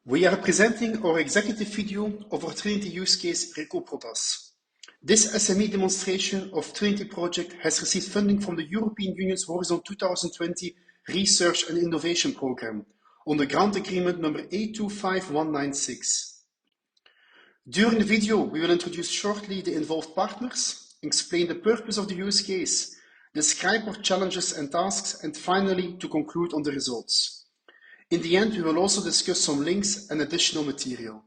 We are presenting our executive video of our Trinity use case RECOPRODAS. This SME demonstration of Trinity project has received funding from the European Union's Horizon 2020 Research and Innovation Programme under grant agreement number 825196. During the video, we will introduce shortly the involved partners, explain the purpose of the use case, describe our challenges and tasks, and finally to conclude on the results. In the end, we will also discuss some links and additional material.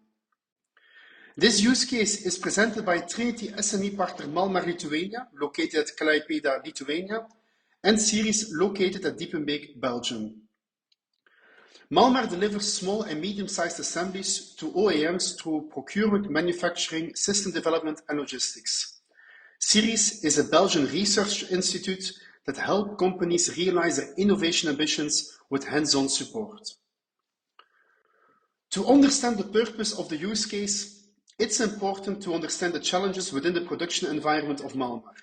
This use case is presented by Trinity SME partner Malmar, Lithuania, located at Klaipėda, Lithuania, and Series located at Diepenbeek, Belgium. Malmar delivers small and medium-sized assemblies to OEMs through procurement, manufacturing, system development, and logistics. Series is a Belgian research institute that helps companies realize their innovation ambitions with hands-on support. To understand the purpose of the use case, it's important to understand the challenges within the production environment of Malmar.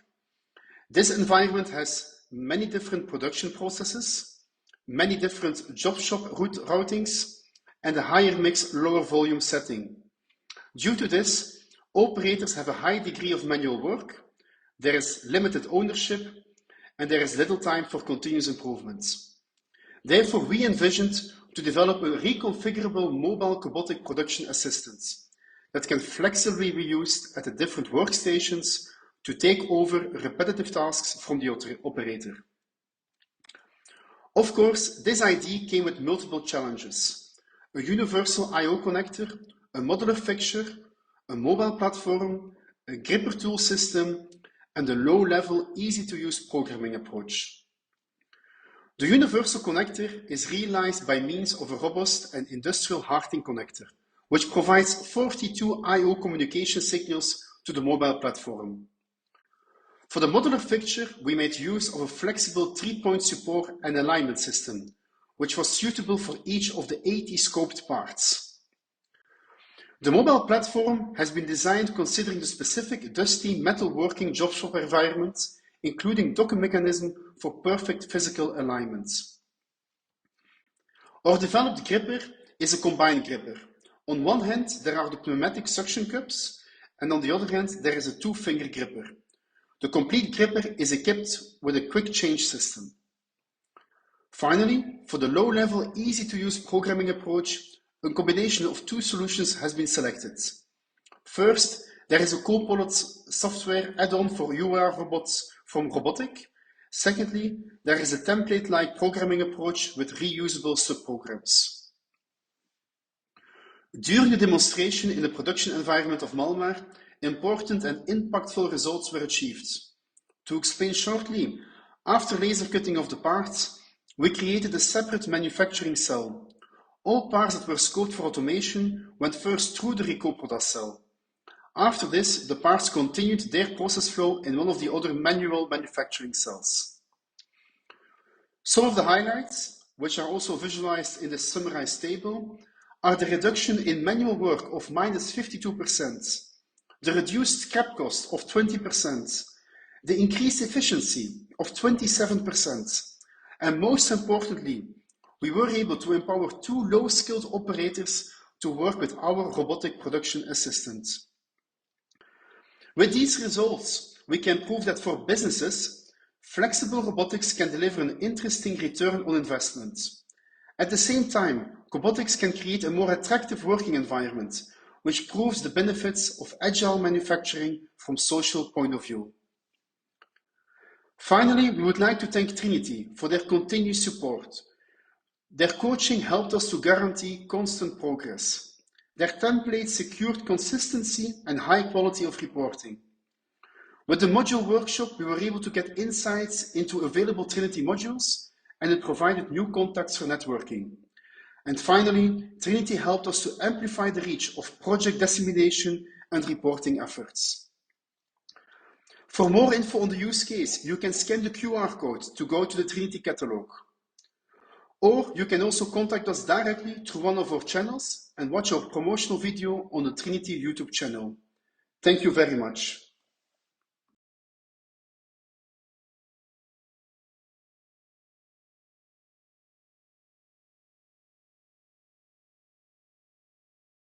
This environment has many different production processes, many different job shop routings, and a higher mix, lower volume setting. Due to this, operators have a high degree of manual work, there is limited ownership, and there is little time for continuous improvements. Therefore, we envisioned to develop a reconfigurable mobile cobotic production assistant that can flexibly be used at the different workstations to take over repetitive tasks from the operator. Of course, this idea came with multiple challenges: a universal I/O connector, a modular fixture, a mobile platform, a gripper tool system, and a low-level, easy-to-use programming approach. The universal connector is realized by means of a robust and industrial hearting connector, which provides 42 I/O communication signals to the mobile platform. For the modular fixture, we made use of a flexible 3-point support and alignment system, which was suitable for each of the 80 scoped parts. The mobile platform has been designed considering the specific dusty metalworking job shop environment, including docking mechanism for perfect physical alignment. Our developed gripper is a combined gripper. On one hand, there are the pneumatic suction cups, and on the other hand, there is a 2-finger gripper. The complete gripper is equipped with a quick change system. Finally, for the low-level, easy-to-use programming approach, a combination of 2 solutions has been selected. First, there is a Cobotic software add-on for UR robots from Cobotic. Secondly, there is a template-like programming approach with reusable subprograms. During the demonstration in the production environment of Malmar, important and impactful results were achieved. To explain shortly, after laser cutting of the parts, we created a separate manufacturing cell. All parts that were scoped for automation went first through the RECOPRODAS cell. After this, the parts continued their process flow in one of the other manual manufacturing cells. Some of the highlights, which are also visualized in the summarized table, are the reduction in manual work of -52%, the reduced scrap cost of 20%, the increased efficiency of 27%, and most importantly, we were able to empower 2 low-skilled operators to work with our robotic production assistant. With these results, we can prove that for businesses, flexible robotics can deliver an interesting return on investment. At the same time, Cobotics can create a more attractive working environment, which proves the benefits of agile manufacturing from social point of view. Finally, we would like to thank Trinity for their continued support. Their coaching helped us to guarantee constant progress. Their template secured consistency and high quality of reporting. With the module workshop, we were able to get insights into available Trinity modules, and it provided new contacts for networking. And finally, Trinity helped us to amplify the reach of project dissemination and reporting efforts. For more info on the use case, you can scan the QR code to go to the Trinity catalog. Or you can also contact us directly through one of our channels and watch our promotional video on the Trinity YouTube channel. Thank you very much.